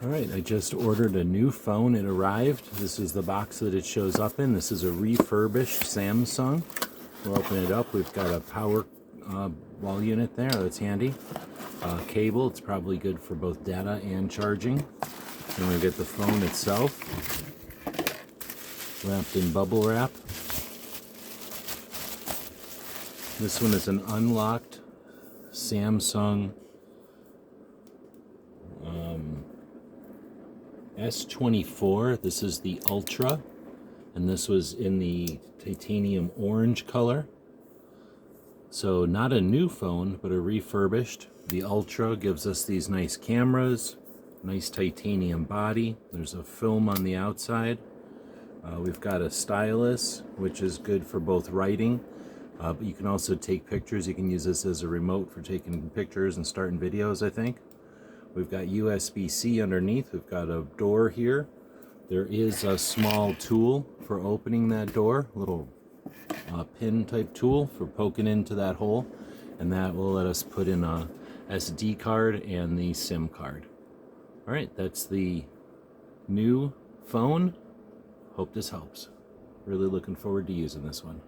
Alright, I just ordered a new phone. It arrived. This is the box that it shows up in. This is a refurbished Samsung. We'll open it up. We've got a power wall unit there. That's handy. Cable. It's probably good for both data and charging. Then we get the phone itself, wrapped in bubble wrap. This one is an unlocked Samsung S24. This is the Ultra, and this was in the titanium orange color. So not a new phone, but a refurbished. The Ultra gives us these nice cameras, nice titanium body. There's a film on the outside. We've got a stylus, which is good for both writing, but you can also take pictures. You can use this as a remote for taking pictures and starting videos, I think. We've got USB-C underneath. We've got a door here. There is a small tool for opening that door, a little pin type tool for poking into that hole, and that will let us put in a SD card and the SIM card. Alright, that's the new phone. Hope this helps. Really looking forward to using this one.